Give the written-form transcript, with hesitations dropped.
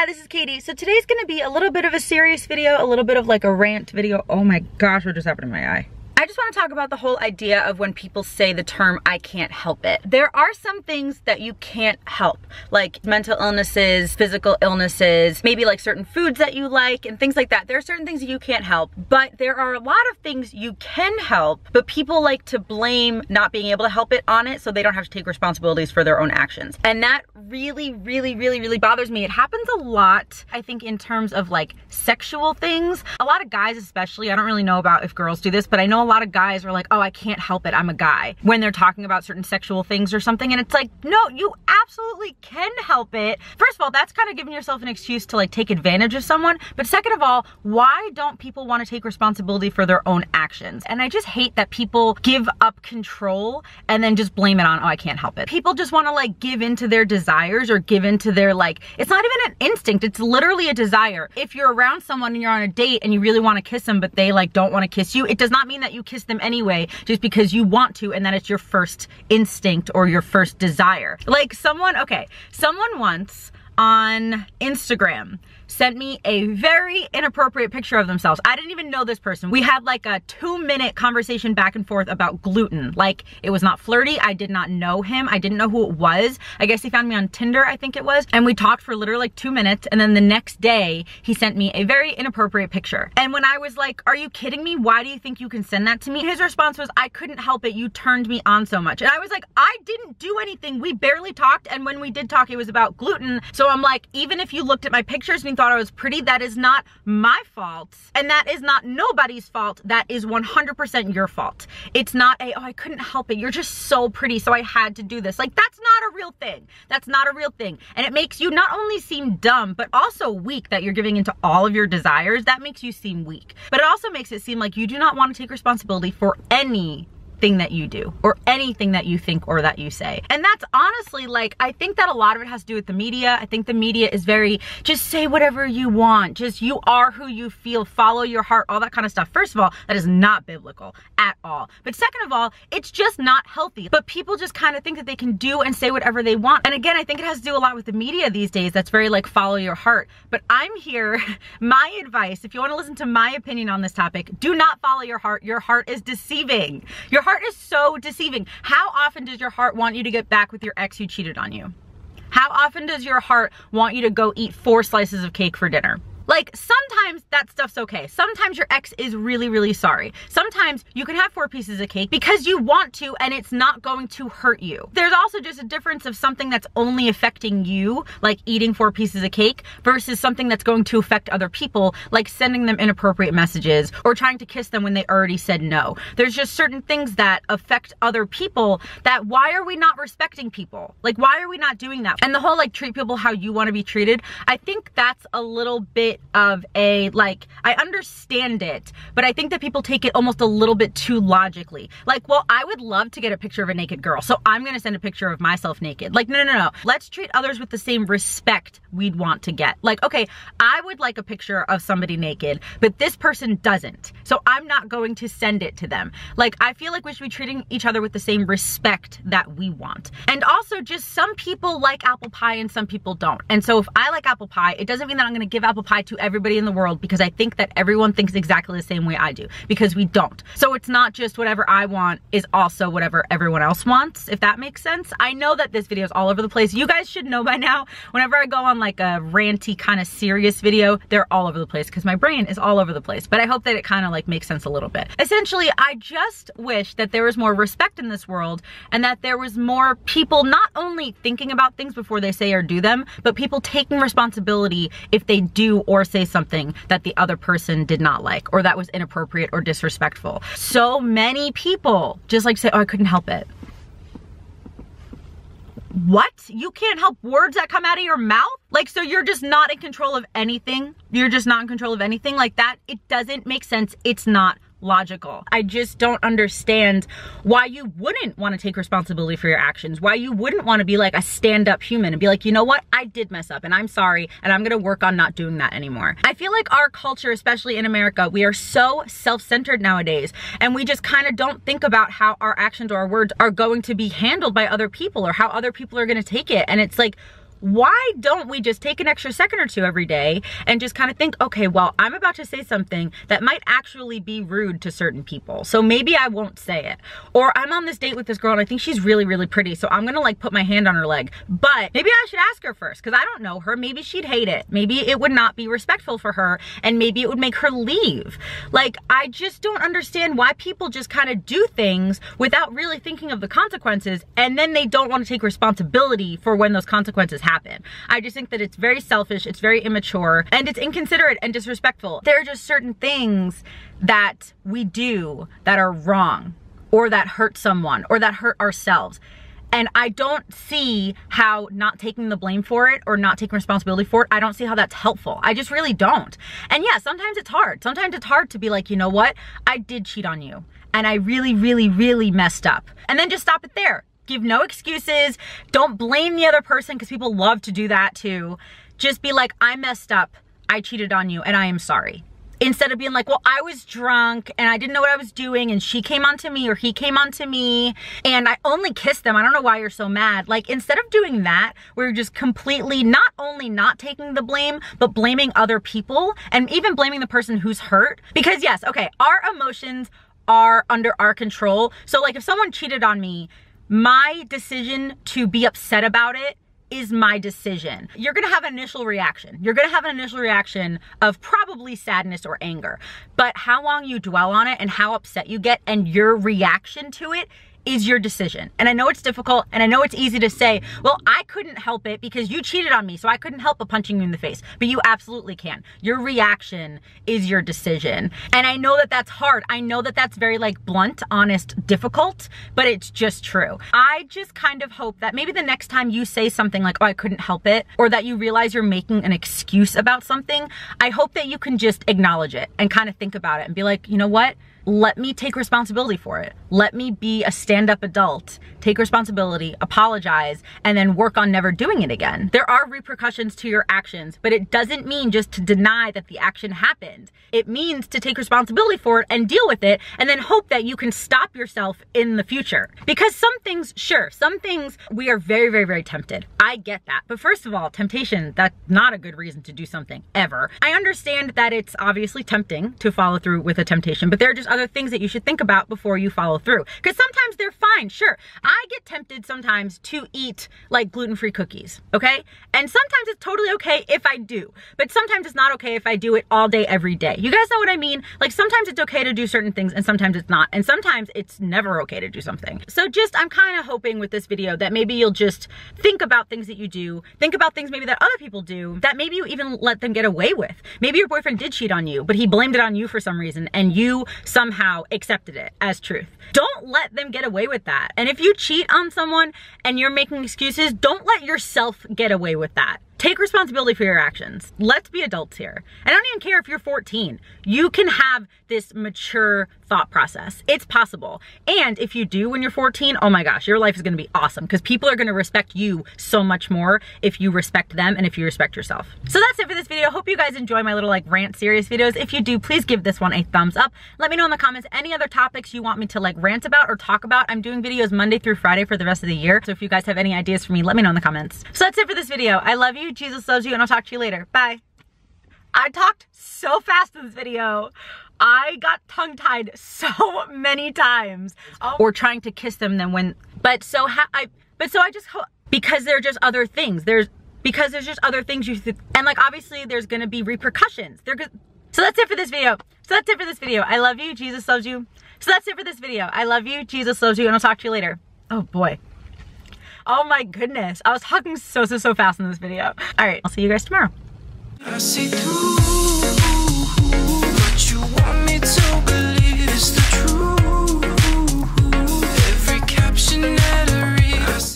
Hi, this is Katie. So today's gonna be a little bit of a serious video, a little bit of like a rant video. Oh my gosh, what just happened to my eye? I just want to talk about the whole idea of when people say the term, I can't help it. There are some things that you can't help, like mental illnesses, physical illnesses, maybe like certain foods that you like and things like that. There are certain things that you can't help, but there are a lot of things you can help, but people like to blame not being able to help it on it so they don't have to take responsibilities for their own actions. And that really bothers me. It happens a lot, I think, in terms of like sexual things. A lot of guys especially, I don't really know about if girls do this, but I know a lot of guys are like, oh, I can't help it, I'm a guy, when they're talking about certain sexual things or something. And it's like, no, you absolutely can help it. First of all, that's kind of giving yourself an excuse to like take advantage of someone. But second of all, why don't people want to take responsibility for their own actions? And I just hate that people give up control and then just blame it on, oh, I can't help it. People just want to like give into their desires or give into their like, it's not even an instinct, it's literally a desire. If you're around someone and you're on a date and you really want to kiss them, but they like don't want to kiss you, it does not mean that you kiss them anyway just because you want to and that it's your first instinct or your first desire. Like someone once on Instagram sent me a very inappropriate picture of themselves. I didn't even know this person. We had like a 2-minute conversation back and forth about gluten. Like, it was not flirty. I did not know him. I didn't know who it was. I guess he found me on Tinder, I think it was. And we talked for literally like 2 minutes. And then the next day he sent me a very inappropriate picture. And when I was like, are you kidding me? Why do you think you can send that to me? His response was, I couldn't help it. You turned me on so much. And I was like, I didn't do anything. We barely talked. And when we did talk, it was about gluten. So I'm like, even if you looked at my pictures and you thought I was pretty, that is not my fault. And that is not nobody's fault. That is 100% your fault. It's not a, oh, I couldn't help it. You're just so pretty, so I had to do this. Like, that's not a real thing. That's not a real thing. And it makes you not only seem dumb, but also weak that you're giving into all of your desires. That makes you seem weak. But it also makes it seem like you do not want to take responsibility for anything that you do or anything that you think or that you say. And that's honestly, like, I think that a lot of it has to do with the media. I think the media is very, just say whatever you want, just you are who you feel, follow your heart, all that kind of stuff. First of all, that is not biblical at all. But second of all, it's just not healthy. But people just kind of think that they can do and say whatever they want. And again, I think it has to do a lot with the media these days. That's very like, follow your heart. But I'm here, my advice, if you want to listen to my opinion on this topic, do not follow your heart. Your heart is deceiving. Your heart is so deceiving. How often does your heart want you to get back with your ex who cheated on you? How often does your heart want you to go eat 4 slices of cake for dinner? Like, sometimes that stuff's okay. Sometimes your ex is really sorry. Sometimes you can have 4 pieces of cake because you want to and it's not going to hurt you. There's also just a difference of something that's only affecting you, like eating 4 pieces of cake, versus something that's going to affect other people, like sending them inappropriate messages or trying to kiss them when they already said no. There's just certain things that affect other people that, why are we not respecting people? Like, why are we not doing that? And the whole like, treat people how you want to be treated, I think that's a little bit of a, like, I understand it, but I think that people take it almost a little bit too logically. Like, well, I would love to get a picture of a naked girl, so I'm gonna send a picture of myself naked. Like, no. Let's treat others with the same respect we'd want to get. Like, okay, I would like a picture of somebody naked, but this person doesn't, so I'm not going to send it to them. Like, I feel like we should be treating each other with the same respect that we want. And also, just some people like apple pie and some people don't. And so if I like apple pie, it doesn't mean that I'm gonna give apple pie to everybody in the world because I think that everyone thinks exactly the same way I do, because we don't. So it's not just whatever I want is also whatever everyone else wants, if that makes sense. I know that this video is all over the place. You guys should know by now, whenever I go on like a ranty kind of serious video, they're all over the place because my brain is all over the place. But I hope that it kind of like makes sense a little bit. Essentially, I just wish that there was more respect in this world and that there was more people not only thinking about things before they say or do them, but people taking responsibility if they do or say something that the other person did not like or that was inappropriate or disrespectful. So many people just like say, oh, I couldn't help it. What? You can't help words that come out of your mouth? Like, so you're just not in control of anything? You're just not in control of anything like that? It doesn't make sense. It's not logical. I just don't understand why you wouldn't want to take responsibility for your actions, why you wouldn't want to be like a stand-up human and be like, you know what, I did mess up and I'm sorry and I'm gonna work on not doing that anymore. I feel like our culture, especially in America, we are so self-centered nowadays and we just kind of don't think about how our actions or our words are going to be handled by other people or how other people are going to take it. And it's like, why don't we just take an extra second or two every day and just kind of think, okay, well, I'm about to say something that might actually be rude to certain people. So maybe I won't say it. Or I'm on this date with this girl and I think she's really, really pretty. So I'm gonna like put my hand on her leg. But maybe I should ask her first because I don't know her. Maybe she'd hate it. Maybe it would not be respectful for her and maybe it would make her leave. Like, I just don't understand why people just kind of do things without really thinking of the consequences, and then they don't want to take responsibility for when those consequences happen. I just think that it's very selfish, it's very immature, and it's inconsiderate and disrespectful. There are just certain things that we do that are wrong, or that hurt someone, or that hurt ourselves. And I don't see how not taking the blame for it or not taking responsibility for it, I don't see how that's helpful. I just really don't. And yeah, sometimes it's hard. Sometimes it's hard to be like, you know what? I did cheat on you. And I really, really, really messed up. And then just stop it there. Give no excuses. Don't blame the other person because people love to do that too. Just be like, I messed up. I cheated on you and I am sorry. Instead of being like, well, I was drunk and I didn't know what I was doing and she came on to me or he came on to me and I only kissed them. I don't know why you're so mad. Like, instead of doing that, we're just completely not only not taking the blame, but blaming other people and even blaming the person who's hurt. Because yes, okay, our emotions are under our control. So like if someone cheated on me, my decision to be upset about it is my decision. You're gonna have an initial reaction. You're gonna have an initial reaction of probably sadness or anger, but how long you dwell on it and how upset you get and your reaction to it is your decision. And I know it's difficult and I know it's easy to say, well, I couldn't help it because you cheated on me, so I couldn't help but punching you in the face. But you absolutely can. Your reaction is your decision. And I know that that's hard. I know that that's very like blunt, honest, difficult, but it's just true. I just kind of hope that maybe the next time you say something like, oh, I couldn't help it, or that you realize you're making an excuse about something, I hope that you can just acknowledge it and kind of think about it and be like, you know what? Let me take responsibility for it. Let me be a stand-up adult, take responsibility, apologize, and then work on never doing it again. There are repercussions to your actions, but it doesn't mean just to deny that the action happened. It means to take responsibility for it and deal with it, and then hope that you can stop yourself in the future. Because some things, sure, some things we are very, very, very tempted. I get that. But first of all, temptation, that's not a good reason to do something, ever. I understand that it's obviously tempting to follow through with a temptation, but there are just other things that you should think about before you follow through. Because sometimes they're fine, sure. I get tempted sometimes to eat like gluten-free cookies, okay? And sometimes it's totally okay if I do, but sometimes it's not okay if I do it all day, every day. You guys know what I mean? Like sometimes it's okay to do certain things and sometimes it's not. And sometimes it's never okay to do something. So just, I'm kind of hoping with this video that maybe you'll just think about things that you do, think about things maybe that other people do, that maybe you even let them get away with. Maybe your boyfriend did cheat on you, but he blamed it on you for some reason and you somehow accepted it as truth. Don't let them get away with that. And if you cheat on someone and you're making excuses, don't let yourself get away with that. Take responsibility for your actions. Let's be adults here. I don't even care if you're 14. You can have this mature thought process. It's possible. And if you do when you're 14, oh my gosh, your life is gonna be awesome because people are gonna respect you so much more if you respect them and if you respect yourself. So that's it for this video. Hope you guys enjoy my little like rant serious videos. If you do, please give this one a thumbs up. Let me know in the comments any other topics you want me to like rant about or talk about. I'm doing videos Monday through Friday for the rest of the year. So if you guys have any ideas for me, let me know in the comments. So that's it for this video. I love you. Jesus loves you, and I'll talk to you later. Bye. I talked so fast in this video. I got tongue-tied so many times. Or trying to kiss them then when, because there are just other things. Because there's just other things and like obviously there's gonna be repercussions. So that's it for this video. I love you, Jesus loves you. So that's it for this video. I love you, Jesus loves you, and I'll talk to you later. Oh boy. Oh my goodness. I was talking so fast in this video. All right, I'll see you guys tomorrow. I see through what you want.